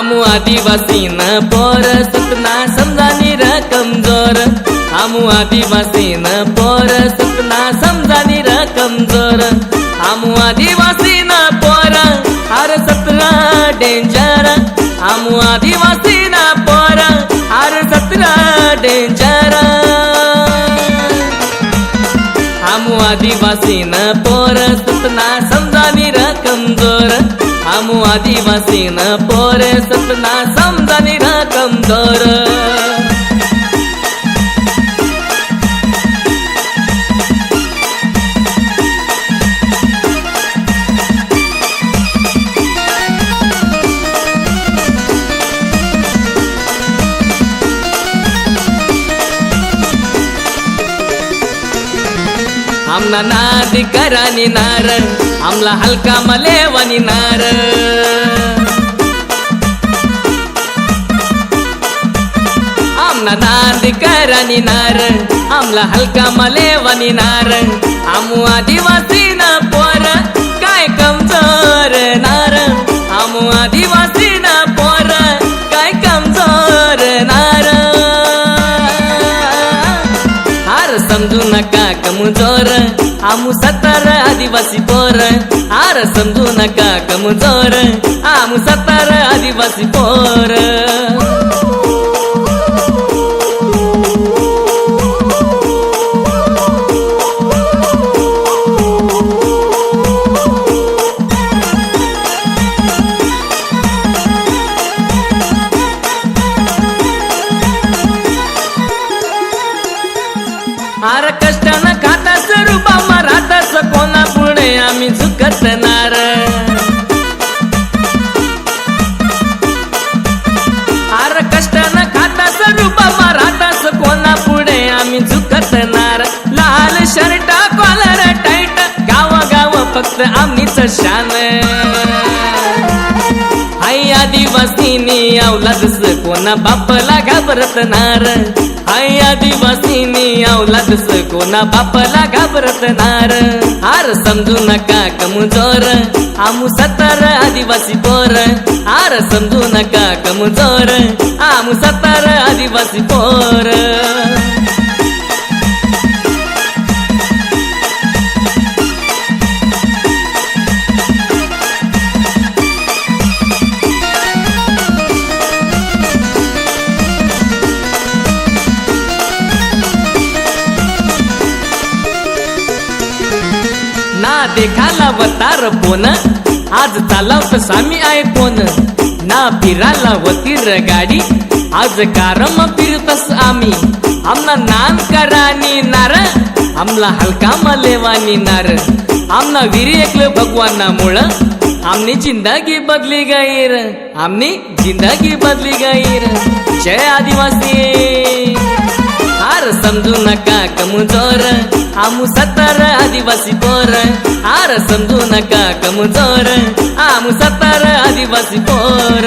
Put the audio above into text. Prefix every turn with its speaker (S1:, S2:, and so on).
S1: आमु आदिवासी न पोर सपना समजानी र कमजोर। आमु आदिवासी न पोर सपना समजानी र कमजोर। आमु आदिवासी न पोर हर सपना डेंजर। आमु आदिवासी न पोर हर सपना डेंजर। आमु आदिवासी न पोर सपना समजानी र कमजोर। आमु आदिवासी न पोर सपना समजानी र कमजोर। आमना नादी करानी नार आमला हलका मलेवनी नार। आमना नादी करानी नार आमला हलका मलेवनी नार। आमु आदिवासी न पोर काय कमजोर नार। आमु आदिवासी न पोर काय कमजोर नार। हार समजू नका कमजोर आमु सत्तर आदिवासी पोर। हार समजू नका कमजोर आमु सत्तर आदिवासी पोर। हार कष्टान खातास रूपा राहतास कोणा पुढे आम्ही झुकत नार। हार कष्टान खातास रूपा राहतास कोणा पुढे आम्ही झुकत नार। लाल शर्ट कॉलर टाईट गाव गाव फक्त आम्हीच शान। आई आदिवासीनी अवलादस कोणा बापला घाबरत नार। आई आदिवासीनी अवलादस कोणा बापला घाबरत नार। हार समजू नका कमजोर आमु सत्तर आदिवासी पोर। हार समजू नका कमजोर आमु सत्तर आदिवासी पोर। ना देखाला वतार फोन आज चालवत सामी आय फोन। ना फिराला वतीर गाडी आज कारम फिरतस आम्ही। आमना नाम करानी नार आमला हलका मलेवानी नार। आमना वीर एकल भगवाना मुळ आमनी जिंदगी बदली गईर। आमनी जिंदगी बदली गईर। जय आदिवासी। हार समजू नका कमजोर आमु सत्तर आदिवासी पोर। हार समजू नका कमजोर आमु सत्तर आदिवासी पोर।